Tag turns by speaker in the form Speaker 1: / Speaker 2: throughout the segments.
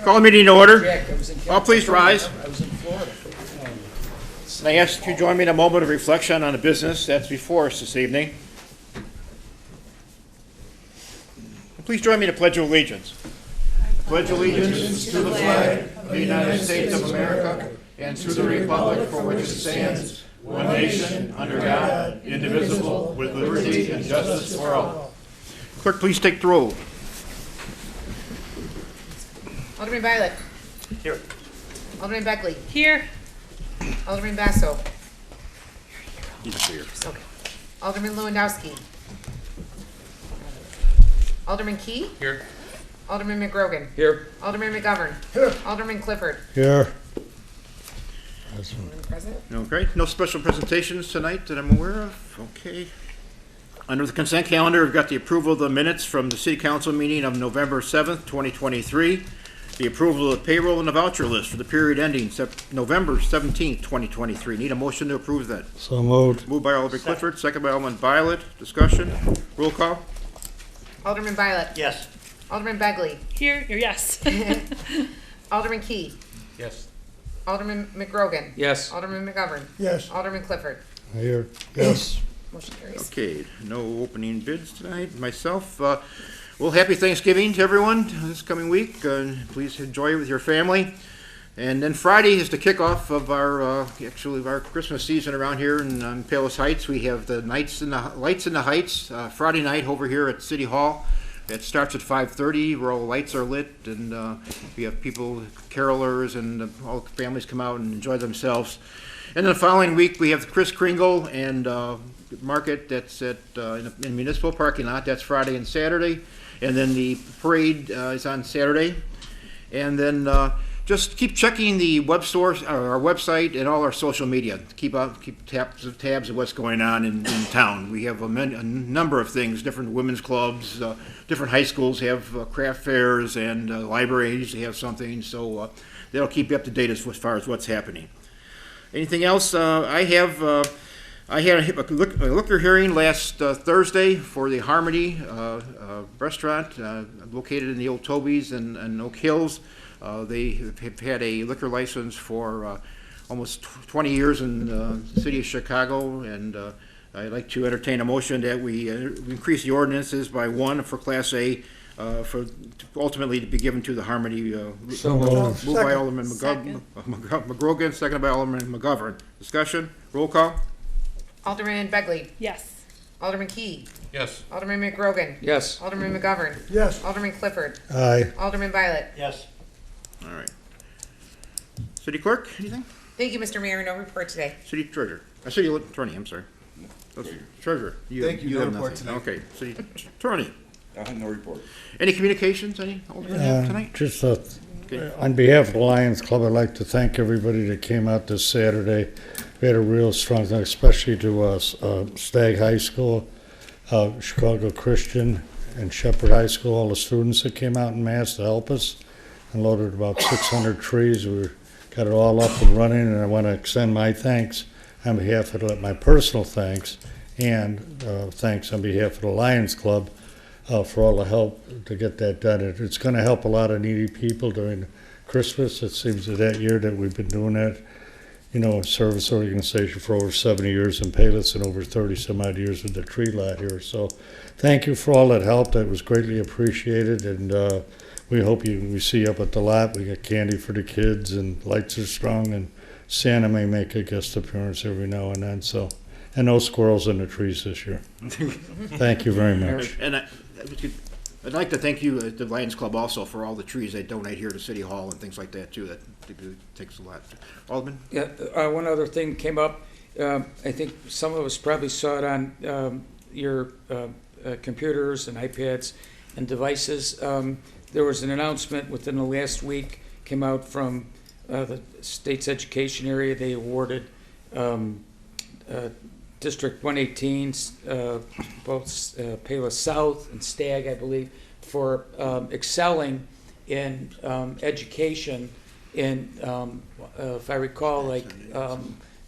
Speaker 1: Call the meeting to order.
Speaker 2: Jack, I was in
Speaker 1: All please rise.
Speaker 2: I was in Florida.
Speaker 1: And I ask you to join me in a moment of reflection on the business that's before us this evening. Please join me in the Pledge of Allegiance. I pledge allegiance to the flag of the United States of America and to the republic for which it stands, one nation, under God, indivisible, with liberty and justice for all. Clerk, please take the roll.
Speaker 3: Alderman Violet.
Speaker 1: Here.
Speaker 3: Alderman Beckley.
Speaker 4: Here.
Speaker 3: Alderman Basso.
Speaker 1: He's here.
Speaker 3: Okay. Alderman Lewandowski. Alderman Key.
Speaker 2: Here.
Speaker 3: Alderman McGrogan.
Speaker 2: Here.
Speaker 3: Alderman McGovern.
Speaker 2: Here.
Speaker 3: Alderman Clifford.
Speaker 5: Here.
Speaker 3: Alderman Present.
Speaker 1: Okay, no special presentations tonight that I'm aware of. Okay. Under the consent calendar, we've got the approval of the minutes from the City Council meeting of November 7th, 2023. The approval of the payroll and the voucher list for the period ending November 17th, 2023. Need a motion to approve that.
Speaker 5: So moved.
Speaker 1: Moved by Alderman Clifford, second by Alderman Violet. Discussion. Roll call.
Speaker 3: Alderman Violet.
Speaker 1: Yes.
Speaker 3: Alderman Begley.
Speaker 4: Here. Yes.
Speaker 3: Alderman Key.
Speaker 2: Yes.
Speaker 3: Alderman McGrogan.
Speaker 2: Yes.
Speaker 3: Alderman McGovern.
Speaker 5: Yes.
Speaker 3: Alderman Clifford.
Speaker 5: Here. Yes.
Speaker 3: Motion carries.
Speaker 1: Okay, no opening bids tonight. Myself, well, happy Thanksgiving to everyone this coming week. Please enjoy it with your family. And then Friday is the kickoff of our Christmas season around here in Palos Heights. We have the Lights in the Heights Friday night over here at City Hall. It starts at 5:30, where all the lights are lit, and we have people, carolers, and all the families come out and enjoy themselves. And then the following week, we have the Kris Kringle and market that's at in the municipal parking lot. That's Friday and Saturday. And then the parade is on Saturday. And then just keep checking the web store, our website, and all our social media. Keep tabs of what's going on in town. We have a number of things. Different women's clubs, different high schools have craft fairs, and libraries have something. So that'll keep you up to date as far as what's happening. Anything else? I had a liquor hearing last Thursday for the Harmony restaurant located in the old Toby's in Oak Hills. They have had a liquor license for almost 20 years in the city of Chicago, and I'd like to entertain a motion that we increase the ordinances by one for Class A, for ultimately to be given to the Harmony.
Speaker 2: So moved.
Speaker 1: Moved by Alderman McGrogan, seconded by Alderman McGovern. Discussion, roll call.
Speaker 3: Alderman Begley.
Speaker 4: Yes.
Speaker 3: Alderman Key.
Speaker 2: Yes.
Speaker 3: Alderman McGrogan.
Speaker 2: Yes.
Speaker 3: Alderman McGovern.
Speaker 5: Yes.
Speaker 3: Alderman Clifford.
Speaker 5: Aye.
Speaker 3: Alderman Violet.
Speaker 2: Yes.
Speaker 1: All right. City clerk, anything?
Speaker 3: Thank you, Mr. Mayor. No report today.
Speaker 1: City treasurer, city attorney, I'm sorry. Treasurer.
Speaker 6: Thank you. No
Speaker 1: have
Speaker 6: report
Speaker 1: nothing.
Speaker 6: tonight.
Speaker 1: Okay, city attorney.
Speaker 6: No report.
Speaker 1: Any communications, any Alderman have tonight?
Speaker 5: Just
Speaker 1: Okay.
Speaker 5: on behalf of the Lions Club, I'd like to thank everybody that came out this Saturday. We had a real strong, especially to Stagg High School, Chicago Christian, and Shepherd High School. All the students that came out in mass to help us and loaded about 600 trees. We got it all up and running, and I want to extend my thanks on behalf of my personal thanks and thanks on behalf of the Lions Club for all the help to get that done. It's going to help a lot of needy people during Christmas. It seems that year that we've been doing that, a service organization for over 70 years in Palos and over 30 some odd years with the tree lot here. So thank you for all that help. That was greatly appreciated, and we hope we see you up at the lot. We got candy for the kids, and lights are strong, and Santa may make a guest appearance every now and then. So, and no squirrels in the trees this year. Thank you very much.
Speaker 1: And I'd like to thank you, the Lions Club, also for all the trees they donate here to City Hall and things like that too. That takes a lot. Alderman?
Speaker 2: Yeah. One other thing came up. I think some of us probably saw it on your computers and iPads and devices. There was an announcement within the last week came out from the state's education area. They awarded District 118, both Palos South and Stagg, I believe, for excelling in education. In, if I recall,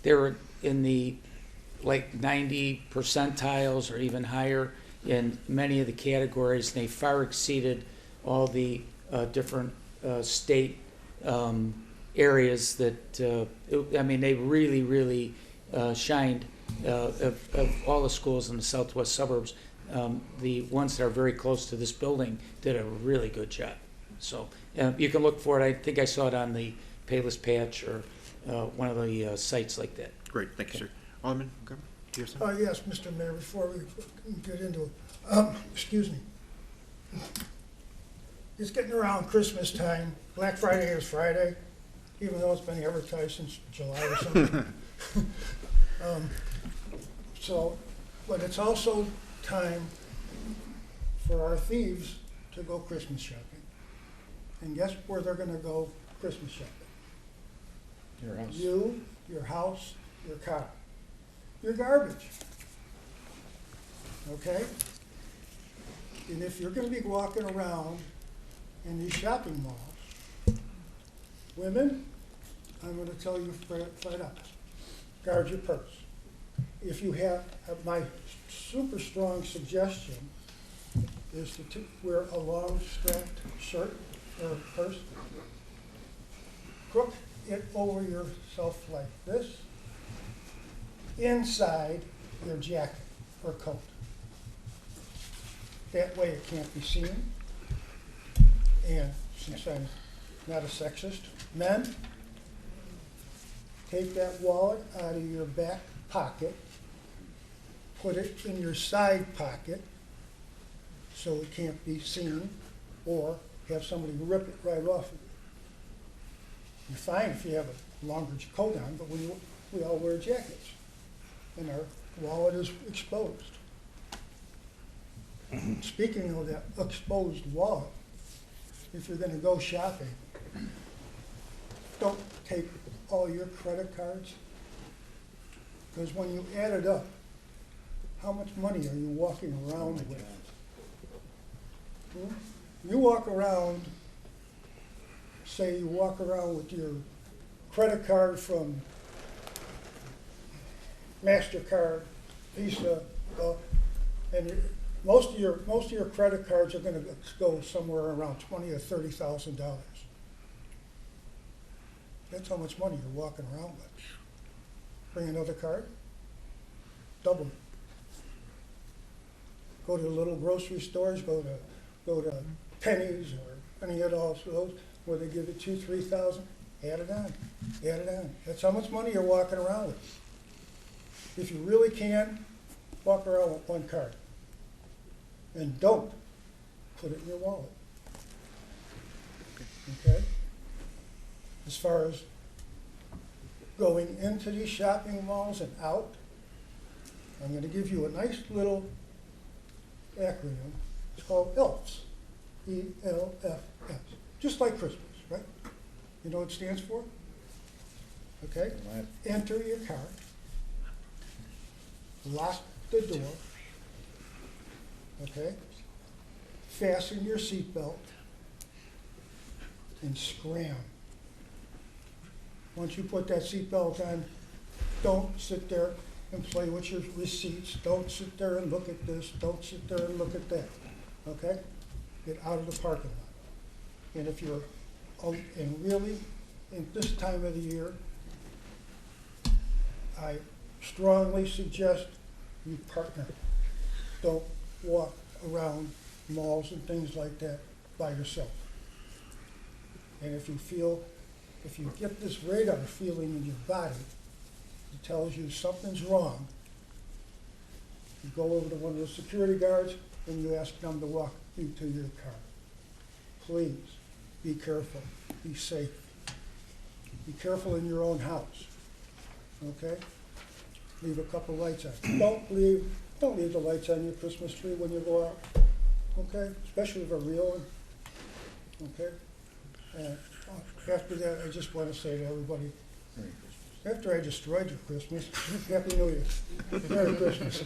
Speaker 2: they were in the 90 percentiles or even higher in many of the categories. And they far exceeded all the different state areas that, I mean, they really, really shined of all the schools in the southwest suburbs. The ones that are very close to this building did a really good job. So you can look for it. I think I saw it on the Payless Patch or one of the sites like that.
Speaker 1: Great, thank you, sir. Alderman, do you have something?
Speaker 4: Yes, Mr. Mayor, before we get into it, excuse me. It's getting around Christmas time. Black Friday is Friday, even though it's been advertised since July or something. But it's also time for our thieves to go Christmas shopping. And guess where they're gonna go Christmas shopping?
Speaker 2: Your house.
Speaker 4: You, your house, your car, your garbage. Okay? And if you're gonna be walking around in these shopping malls, women, I'm gonna tell you flat out, guard your purse. If you have, my super strong suggestion is to wear a long strapped shirt or purse. Crook it over yourself like this, inside your jacket or coat. That way it can't be seen. And since I'm not a sexist, men, take that wallet out of your back pocket, put it in your side pocket so it can't be seen, or have somebody rip it right off of you. You're fine if you have a longer coat on, but we all wear jackets, and our wallet is exposed. Speaking of that exposed wallet, if you're gonna go shopping, don't take all your credit cards, because when you add it up, how much money are you walking around with? You walk around, say you walk around with your credit card from MasterCard, Visa, and most of your credit cards are going to go somewhere around $20,000 or $30,000. That's how much money you're walking around with. Bring another card, double it. Go to the little grocery stores, go to Penny's or any of those where they give you $2,000, $3,000. Add it on, add it on. That's how much money you're walking around with. If you really can, walk around with one card. And don't put it in your wallet. Okay? As far as going into these shopping malls and out, I'm going to give you a nice little acronym. It's called ELFS. E-L-F-S. Just like Christmas, right? You know what it stands for? Okay? Enter your car. Lock the door. Okay? Fasten your seatbelt and scram. Once you put that seatbelt on, don't sit there and play with your receipts. Don't sit there and look at this. Don't sit there and look at that. Okay? Get out of the parking lot. And if you're, and really, in this time of the year, I strongly suggest you partner. Don't walk around malls and things like that by yourself. And if you get this radar feeling in your body that tells you something's wrong, you go over to one of the security guards and you ask them to walk you to your car. Please, be careful, be safe. Be careful in your own house, okay? Leave a couple lights on. Don't leave the lights on your Christmas tree when you go out, okay? Especially if they're real, okay? After that, I just want to say to everybody, after I destroyed your Christmas, Happy New Year. Merry Christmas.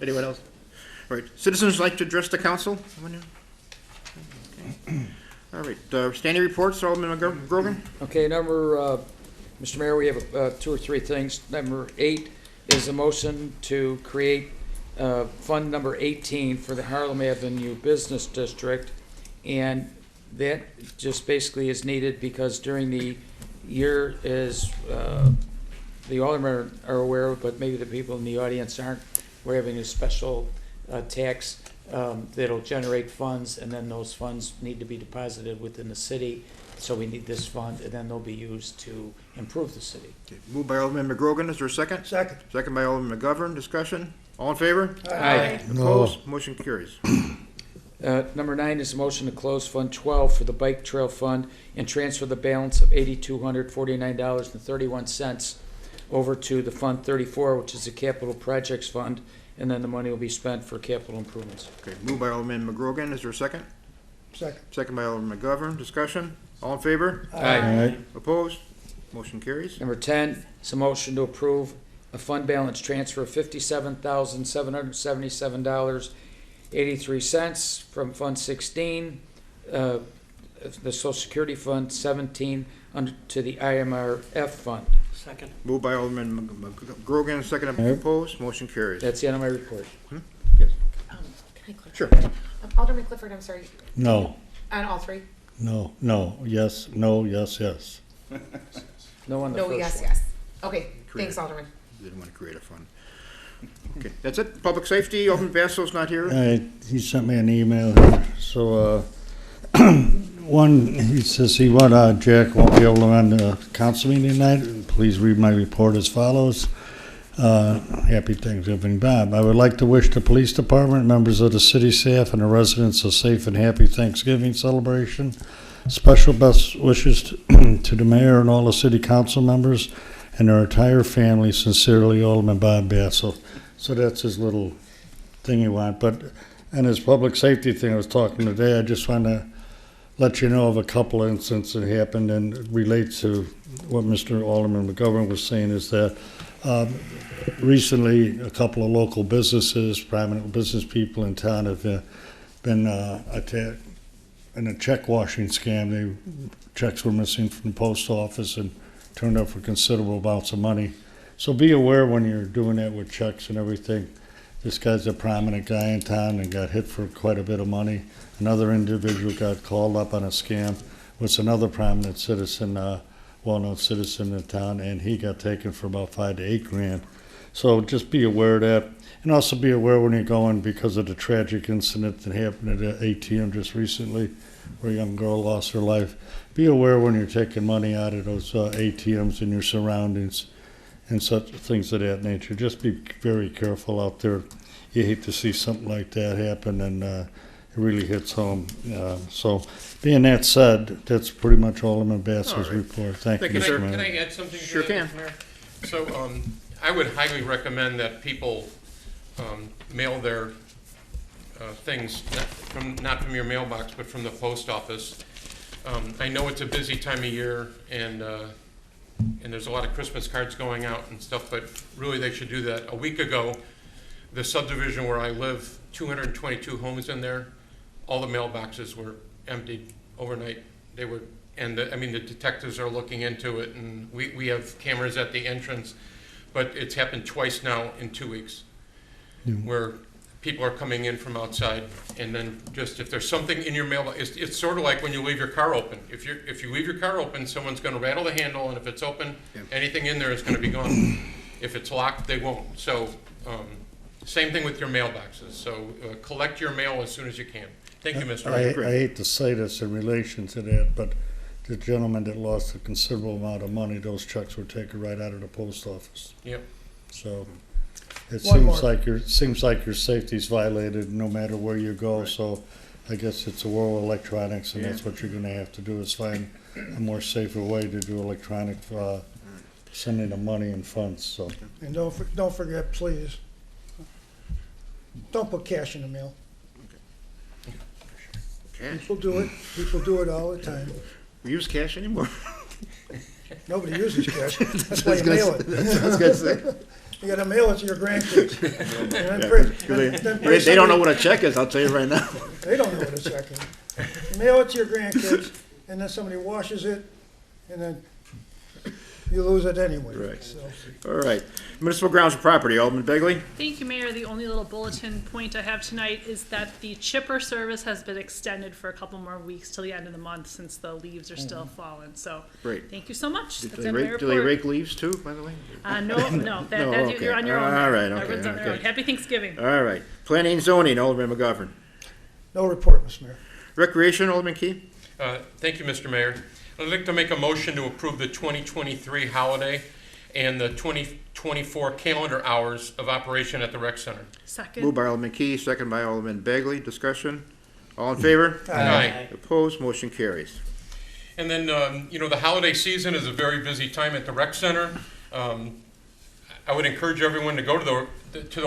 Speaker 1: Anyone else? All right, citizens like to address the council? Okay. All right, standing reports, Alderman Grogan?
Speaker 2: Okay, Mr. Mayor, we have 2 or 3 things. Number 8 is a motion to create Fund number 18 for the Harlem Avenue Business District. And That just basically is needed because during the year, as the aldermen are aware of, but maybe the people in the audience aren't, we're having a special tax that'll generate funds, and then those funds need to be deposited within the city. So we need this fund, and then they'll be used to improve the city.
Speaker 1: Okay, moved by Alderman McGrogan, is there a second?
Speaker 4: Second.
Speaker 1: Second by Alderman McGovern, discussion? All in favor?
Speaker 2: Aye.
Speaker 1: Opposed? Motion carries.
Speaker 2: Number 9 is a motion to close Fund 12 for the Bike Trail Fund and transfer the balance of $8,249.31 over to the Fund 34, which is the Capital Projects Fund, and then the money will be spent for capital improvements.
Speaker 1: Okay, moved by Alderman McGrogan, is there a second?
Speaker 4: Second.
Speaker 1: Second by Alderman McGovern, discussion? All in favor?
Speaker 5: All right.
Speaker 1: Opposed? Motion carries.
Speaker 2: Number 10 is a motion to approve a fund balance transfer of $57,777.83 from Fund 16, the Social Security Fund 17, to the IMRF Fund.
Speaker 6: Second.
Speaker 1: Moved by Alderman McGrogan, second by
Speaker 5: Yep.
Speaker 1: opposed, motion carries.
Speaker 2: That's the end of my report.
Speaker 3: Can I click?
Speaker 1: Sure.
Speaker 3: Alderman Clifford, I'm sorry.
Speaker 5: No,
Speaker 3: On all three?
Speaker 5: no, no, yes, no, yes, yes.
Speaker 2: No on the
Speaker 3: No,
Speaker 2: first
Speaker 3: yes,
Speaker 2: one.
Speaker 3: yes. Okay,
Speaker 1: Create.
Speaker 3: thanks, Alderman.
Speaker 1: Didn't want to create a fund. Okay, that's it. Public safety, Alderman Basso's not here.
Speaker 5: He sent me an email here, so, one, he says Jack won't be able to run the council meeting tonight. Please read my report as follows. Happy Thanksgiving, Bob. I would like to wish the police department, members of the city staff, and the residents a safe and happy Thanksgiving celebration. Special best wishes to the mayor and all the city council members and their entire family. Sincerely, Alderman Bob Basso. So that's his little thing he wants. But, and his public safety thing I was talking today, I just want to let you know of a couple of incidents that happened and it relates to what Mr. Alderman McGovern was saying is that recently a couple of local businesses, prominent business people in town have been attacked in a check washing scam. Checks were missing from the post office and turned up for considerable amounts of money. So be aware when you're doing that with checks and everything. This guy's a prominent guy in town and got hit for quite a bit of money. Another individual got called up on a scam with another prominent citizen, well-known citizen in town, and he got taken for about $5,000 to $8,000. So just be aware of that. And also be aware when you're going, because of the tragic incident that happened at the ATM just recently, where a young girl lost her life. Be aware when you're taking money out of those ATMs in your surroundings and such things of that nature. Just be very careful out there. You hate to see something like that happen, and it really hits home. So, being that said, that's pretty much Alderman Basso's
Speaker 1: All right.
Speaker 5: report. Thank you,
Speaker 6: Can
Speaker 5: Mr.
Speaker 6: I
Speaker 5: Mayor.
Speaker 6: add something to
Speaker 1: Sure
Speaker 6: that,
Speaker 1: can.
Speaker 6: Mr. Mayor? So, I would highly recommend that people mail their things, not from your mailbox, but from the post office. I know it's a busy time of year, and there's a lot of Christmas cards going out and stuff, but really they should do that. A week ago, the subdivision where I live, 222 homes in there, all the mailboxes were emptied overnight. They were, and the detectives are looking into it, and we have cameras at the entrance, but it's happened twice now in 2 weeks, where people are coming in from outside, and then just if there's something in your mailbox, it's sort of like when you leave your car open. If you leave your car open, someone's going to rattle the handle, and if it's open, anything in there is going to be gone. If it's locked, they won't. So same thing with your mailboxes. So collect your mail as soon as you can. Thank you, Mr. Mayor.
Speaker 5: I hate to say this in relation to that, but the gentleman that lost a considerable amount of money, those checks were taken right out of the post office.
Speaker 6: Yep.
Speaker 5: So it
Speaker 4: One
Speaker 5: seems like your safety's violated no matter where you go. So I guess it's a world of electronics, and that's what you're going to have to do is find a more safer way to do electronic sending of money and funds. So
Speaker 4: And don't forget, please, don't put cash in the mail.
Speaker 1: Cash.
Speaker 4: People do it. People do it all the time.
Speaker 1: We use cash anymore?
Speaker 4: Nobody uses cash. That's why you mail it.
Speaker 1: That's what I was gonna say.
Speaker 4: You gotta mail it to your grandkids. And then
Speaker 1: Yeah,
Speaker 4: pretty-
Speaker 1: 'cause
Speaker 4: then
Speaker 1: They
Speaker 4: pretty
Speaker 1: they don't know
Speaker 4: somebody-
Speaker 1: what a check is, I'll tell you right now.
Speaker 4: They don't know what a check is. Mail it to your grandkids, and then somebody washes it, and then you lose it anyway.
Speaker 1: Right.
Speaker 4: So,
Speaker 1: All right. Municipal grounds and property, Alderman Begley.
Speaker 7: Thank you, Mayor. The only little bulletin point I have tonight is that the chipper service has been extended for a couple more weeks till the end of the month since the leaves are still falling. So,
Speaker 1: Great.
Speaker 7: thank you so much.
Speaker 1: Do
Speaker 7: That's
Speaker 1: they
Speaker 7: it, my
Speaker 1: rake, do they
Speaker 7: report.
Speaker 1: rake leaves too, by the way?
Speaker 7: No,
Speaker 1: No, okay.
Speaker 7: you're on your own.
Speaker 1: All
Speaker 7: there.
Speaker 1: right, okay,
Speaker 7: Everyone's on their own.
Speaker 1: okay.
Speaker 7: Happy Thanksgiving.
Speaker 1: All right. Planning and zoning, Alderman McGovern.
Speaker 4: no report, Mr. Mayor.
Speaker 1: Recreation, Alderman Key.
Speaker 6: Thank you, Mr. Mayor. I'd like to make a motion to approve the 2023 holiday and the 2024 calendar hours of operation at the rec center.
Speaker 7: Second.
Speaker 1: Moved by Alderman Key, second by Alderman Begley. Discussion? All in favor?
Speaker 6: Aye.
Speaker 1: Opposed? Motion carries.
Speaker 6: And then, the holiday season is a very busy time at the rec center. I would encourage everyone to go to the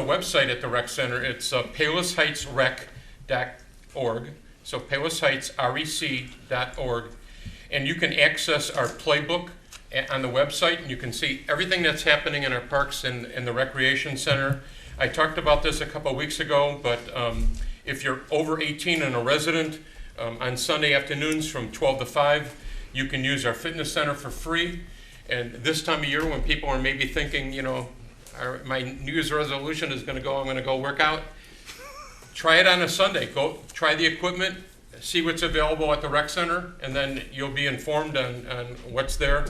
Speaker 6: website at the rec center. It's PaylessHeightsRec.org. So PaylessHeightsRec.org. And you can access our playbook on the website, and you can see everything that's happening in our parks and the recreation center. I talked about this a couple of weeks ago, but if you're over 18 and a resident, on Sunday afternoons from 12 to 5, you can use our fitness center for free. And this time of year when people are maybe thinking, my New Year's resolution is I'm going to go work out, try it on a Sunday. Go try the equipment, see what's available at the rec center, and then you'll be informed on what's there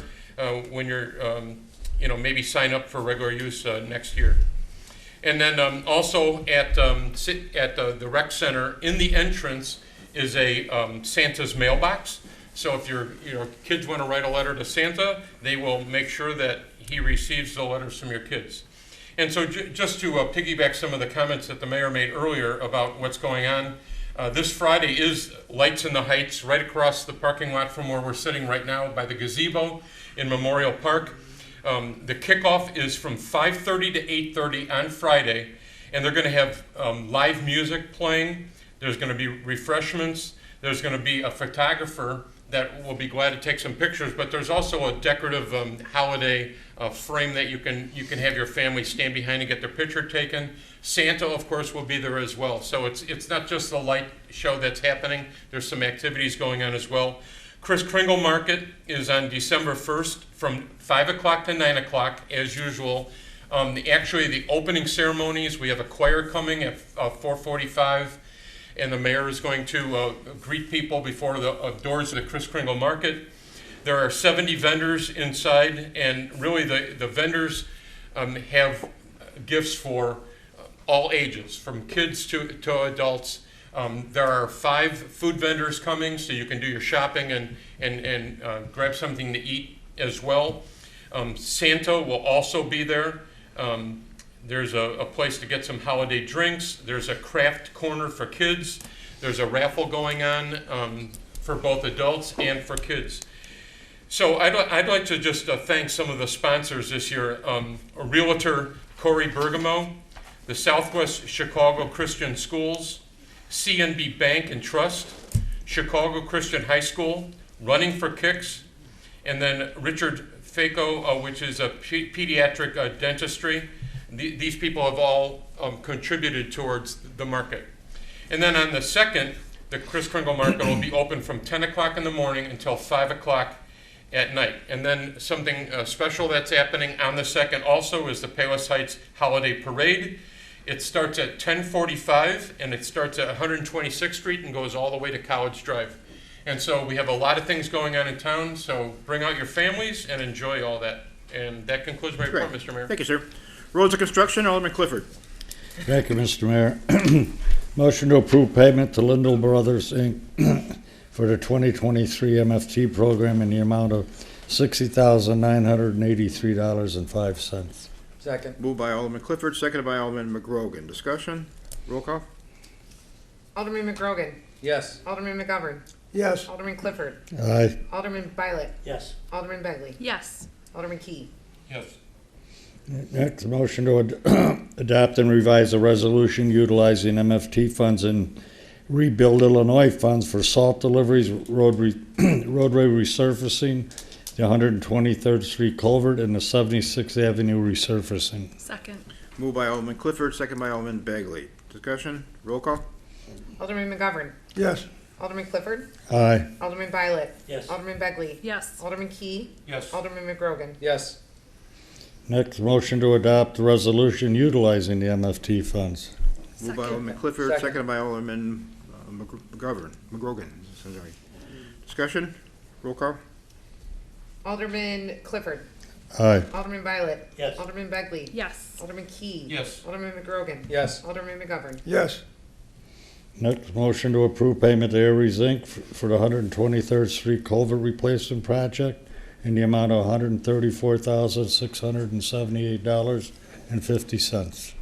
Speaker 6: when you're, maybe sign up for regular use next year. And then also at the rec center, in the entrance is a Santa's mailbox. So if your kids want to write a letter to Santa, they will make sure that he receives the letters from your kids. And so just to piggyback some of the comments that the mayor made earlier about what's going on, this Friday is Lights in the Heights right across the parking lot from where we're sitting right now by the gazebo in Memorial Park. The kickoff is from 5:30 to 8:30 on Friday, and they're going to have live music playing. There's going to be refreshments. There's going to be a photographer that will be glad to take some pictures, but there's also a decorative holiday frame that you can have your family stand behind and get their picture taken. Santa, of course, will be there as well. So it's not just the light show that's happening. There's some activities going on as well. Kris Kringle Market is on December 1st from 5 o'clock to 9 o'clock, as usual. Actually, the opening ceremonies, we have a choir coming at 4:45. And the mayor is going to greet people before the doors of the Kris Kringle Market. There are 70 vendors inside, and really the vendors have gifts for all ages, from kids to adults. There are 5 food vendors coming, so you can do your shopping and grab something to eat as well. Santa will also be there. There's a place to get some holiday drinks. There's a craft corner for kids. There's a raffle going on for both adults and for kids. So I'd like to just thank some of the sponsors this year. Realtor Corey Bergamo, the Southwest Chicago Christian Schools, CNB Bank and Trust, Chicago Christian High School, Running for Kicks, and then Richard Faco, which is a pediatric dentistry. These people have all contributed towards the market. And then on the 2nd, the Kris Kringle Market will be open from 10 o'clock in the morning until 5 o'clock at night. And then something special that's happening on the 2nd also is the Payless Heights Holiday Parade. It starts at 10:45 and it starts at 126th Street and goes all the way to College Drive. And so we have a lot of things going on in town, so bring out your families and enjoy all that. And that concludes my report, Mr. Mayor.
Speaker 1: Thank you, sir. Roads and construction, Alderman Clifford.
Speaker 5: Thank you, Mr. Mayor. Motion to approve payment to Lindell Brothers, Inc. for the 2023 MFT program in the amount of $60,983.05.
Speaker 2: Second.
Speaker 1: Moved by Alderman Clifford, seconded by Alderman McGrogan. Discussion? Roll call?
Speaker 3: Alderman McGrogan.
Speaker 2: Yes.
Speaker 3: Alderman McGovern.
Speaker 4: Yes,
Speaker 3: Alderman Clifford.
Speaker 5: Aye.
Speaker 3: Alderman Violet.
Speaker 8: Yes.
Speaker 3: Alderman Begley.
Speaker 7: Yes.
Speaker 3: Alderman Key.
Speaker 6: Yes.
Speaker 5: Next, motion to adopt and revise a resolution utilizing MFT funds and Rebuild Illinois funds for salt deliveries, roadway resurfacing, the 123rd Street culvert, and the 76th Avenue resurfacing.
Speaker 7: Second.
Speaker 1: Moved by Alderman Clifford, seconded by Alderman Begley. Discussion? Roll call?
Speaker 3: Alderman McGovern.
Speaker 4: yes,
Speaker 3: Alderman Clifford.
Speaker 5: Aye.
Speaker 3: Alderman Violet.
Speaker 8: Yes.
Speaker 3: Alderman Begley.
Speaker 7: Yes.
Speaker 3: Alderman Key.
Speaker 6: Yes.
Speaker 3: Alderman McGrogan.
Speaker 2: Yes.
Speaker 5: Next, motion to adopt the resolution utilizing the MFT funds.
Speaker 1: Moved by
Speaker 7: Second.
Speaker 1: Alderman Clifford,
Speaker 2: Second.
Speaker 1: seconded by Alderman McGrogan. Sorry. Discussion? Roll call?
Speaker 3: Alderman Clifford.
Speaker 5: Aye.
Speaker 3: Alderman Violet.
Speaker 8: Yes.
Speaker 3: Alderman Begley.
Speaker 7: Yes.
Speaker 3: Alderman Key.
Speaker 6: Yes.
Speaker 3: Alderman McGrogan.
Speaker 2: Yes.
Speaker 3: Alderman McGovern.
Speaker 4: Yes,
Speaker 5: Next, motion to approve payment to Aries Inc. for the 123rd Street Culvert Replacement Project in the amount of $134,678.50.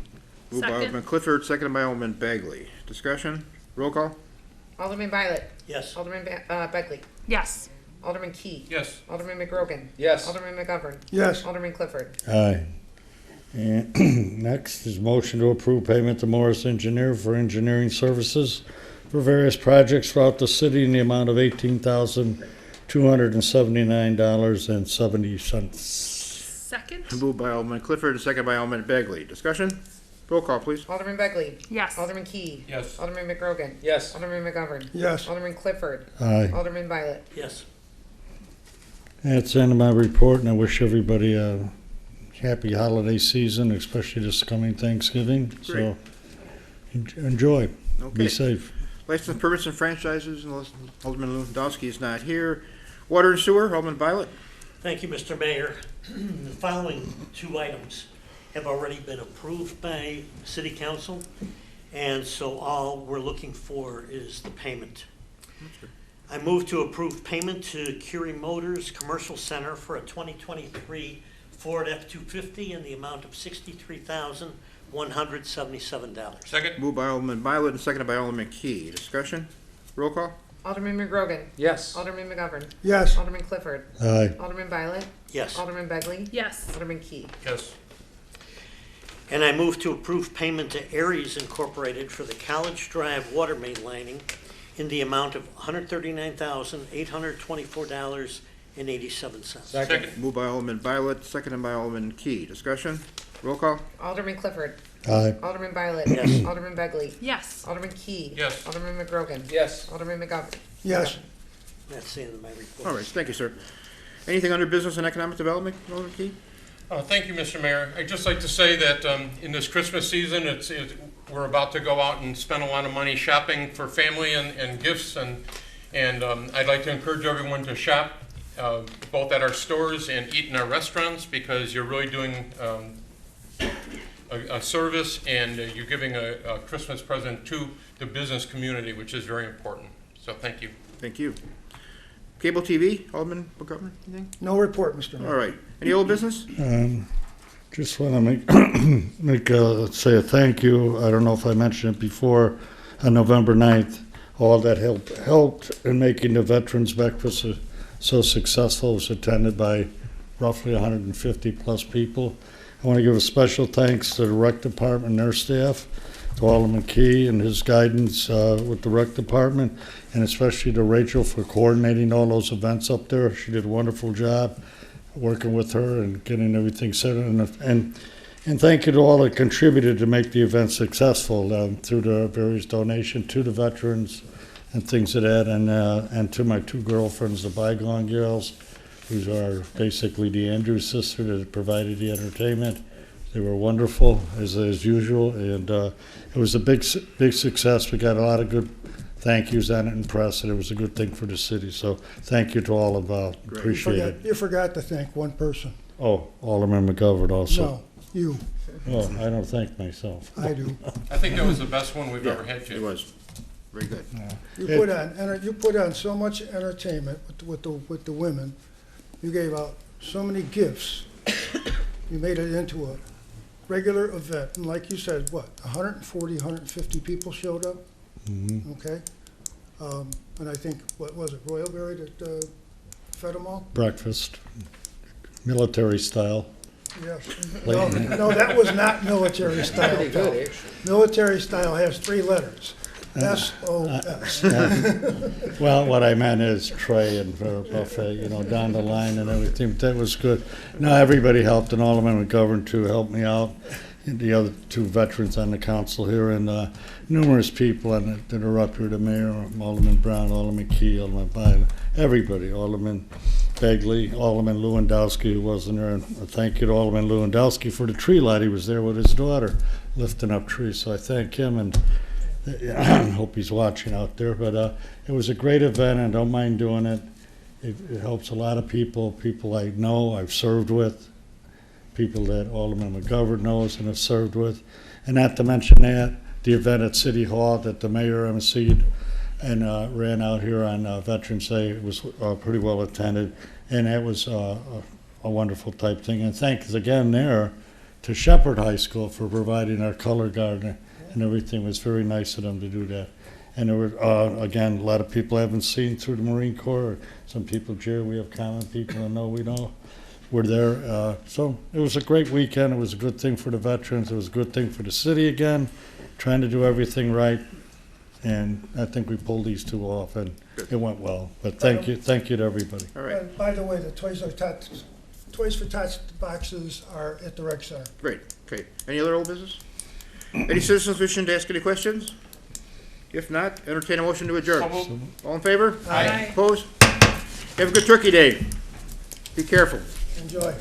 Speaker 1: Moved by
Speaker 7: Second.
Speaker 1: Alderman Clifford, seconded by Alderman Bagley. Discussion? Roll call?
Speaker 3: Alderman Violet.
Speaker 8: Yes.
Speaker 3: Alderman Begley.
Speaker 7: Yes.
Speaker 3: Alderman Key.
Speaker 6: Yes.
Speaker 3: Alderman McGrogan.
Speaker 2: Yes.
Speaker 3: Alderman McGovern.
Speaker 4: yes,
Speaker 3: Alderman Clifford.
Speaker 5: Aye. And next is motion to approve payment to Morris Engineer for engineering services for various projects throughout the city in the amount of $18,279.70.
Speaker 7: Second.
Speaker 1: Moved by Alderman Clifford, seconded by Alderman Bagley. Discussion? Roll call, please.
Speaker 3: Alderman Begley.
Speaker 7: Yes.
Speaker 3: Alderman Key.
Speaker 6: Yes.
Speaker 3: Alderman McGrogan.
Speaker 2: Yes.
Speaker 3: Alderman McGovern.
Speaker 4: yes.
Speaker 3: Alderman Clifford.
Speaker 5: Aye.
Speaker 3: Alderman Violet.
Speaker 8: Yes.
Speaker 5: That's the end of my report, and I wish everybody a happy holiday season, especially this coming Thanksgiving. So enjoy.
Speaker 1: Okay.
Speaker 5: Be safe.
Speaker 1: License permits and franchises, unless Alderman Lewandowski is not here. Water and sewer, Alderman Violet.
Speaker 8: Thank you, Mr. Mayor. The following two items have already been approved by City Council, and so all we're looking for is the payment. I move to approve payment to Curie Motors Commercial Center for a 2023 Ford F-250 in the amount of $63,177.
Speaker 6: Second?
Speaker 1: Moved by Alderman Violet and seconded by Alderman Key. Discussion? Roll call?
Speaker 3: Alderman McGrogan.
Speaker 2: Yes.
Speaker 3: Alderman McGovern.
Speaker 4: Yes,
Speaker 3: Alderman Clifford.
Speaker 5: Aye.
Speaker 3: Alderman Violet.
Speaker 8: Yes.
Speaker 3: Alderman Begley.
Speaker 7: Yes.
Speaker 3: Alderman Key.
Speaker 6: Yes.
Speaker 8: And I move to approve payment to Aries Incorporated for the College Drive water main lining in the amount of $139,824.87.
Speaker 2: Second.
Speaker 1: Moved by Alderman Violet, seconded by Alderman Key. Discussion? Roll call?
Speaker 3: Alderman Clifford.
Speaker 5: Aye.
Speaker 3: Alderman Violet.
Speaker 8: Yes.
Speaker 3: Alderman Begley.
Speaker 7: Yes.
Speaker 3: Alderman Key.
Speaker 6: Yes.
Speaker 3: Alderman McGrogan.
Speaker 2: Yes.
Speaker 3: Alderman McGovern.
Speaker 4: yes.
Speaker 8: That's the end of my report.
Speaker 1: All right, thank you, sir. Anything under business and economic development, Alderman Key?
Speaker 6: Thank you, Mr. Mayor. I'd just like to say that in this Christmas season, we're about to go out and spend a lot of money shopping for family and gifts, and I'd like to encourage everyone to shop both at our stores and eat in our restaurants, because you're really doing a service, and you're giving a Christmas present to the business community, which is very important. So thank you.
Speaker 1: Thank you. Cable TV, Alderman McGovern, anything?
Speaker 4: No report, Mr. Mayor.
Speaker 1: All right. Any old business?
Speaker 5: Just want to say a thank you. I don't know if I mentioned it before. On November 9th, all that helped in making the Veterans Breakfast so successful was attended by roughly 150 plus people. I want to give a special thanks to the rec department and their staff, to Alderman Key and his guidance with the rec department, and especially to Rachel for coordinating all those events up there. She did a wonderful job working with her and getting everything set. And thank you to all that contributed to make the event successful through the various donations to the veterans and things of that, and to my two girlfriends, the Bygone Girls, who are basically the Andrews sister that provided the entertainment. They were wonderful as usual, and it was a big success. We got a lot of good thank yous on it in press, and it was a good thing for the city. So thank you to all involved.
Speaker 1: Great.
Speaker 5: Appreciate it.
Speaker 4: You forgot to thank one person.
Speaker 5: Oh, Alderman McGovern also.
Speaker 4: No, you.
Speaker 5: Oh, I don't thank myself.
Speaker 4: I do.
Speaker 6: I think that was the best one we've ever had,
Speaker 1: It
Speaker 6: Jim.
Speaker 1: was. Very good.
Speaker 4: You put on so much entertainment with the women. You gave out so many gifts. You made it into a regular event, and like you said, what, 140, 150 people showed up?
Speaker 5: Mhm.
Speaker 4: Okay? And I think, what was it, Royalberry that fed them all?
Speaker 5: Breakfast, military style.
Speaker 4: Yes. No, that was not military style.
Speaker 2: Pretty good, actually.
Speaker 4: Military style has 3 letters. SOS.
Speaker 5: Well, what I meant is Trey and Vera Buffet, you know, down the line and everything. That was good. No, everybody helped, and Alderman McGovern too helped me out. And the other two veterans on the council here, and numerous people that are up here. The mayor, Alderman Brown, Alderman Key, Alderman Biden, everybody. Alderman Begley, Alderman Lewandowski, who wasn't there. And thank you to Alderman Lewandowski for the tree light. He was there with his daughter, lifting up trees. So I thank him, and I hope he's watching out there. But it was a great event, and I don't mind doing it. It helps a lot of people I know, I've served with, people that Alderman McGovern knows and have served with. And not to mention that, the event at City Hall that the mayor emceed and ran out here on Veterans Day, it was pretty well attended. And that was a wonderful type thing. And thanks again there to Shepherd High School for providing our color guard and everything. It was very nice of them to do that. And there were, again, a lot of people I haven't seen through the Marine Corps. Some people, Jerry, we have common people and know we know. We're there. So it was a great weekend. It was a good thing for the veterans. It was a good thing for the city again, trying to do everything right. And I think we pulled these two off, and it went well. But thank you to everybody.
Speaker 1: All right,
Speaker 4: And by the way, the Toys for Tots boxes are at the rec center.
Speaker 1: great. Any other old business? Any citizens wishing to ask any questions? If not, entertain a motion to adjourn.
Speaker 6: So moved.
Speaker 1: All in favor?
Speaker 7: Aye.
Speaker 1: Opposed? Have a good Turkey Day. Be careful.
Speaker 4: Enjoy.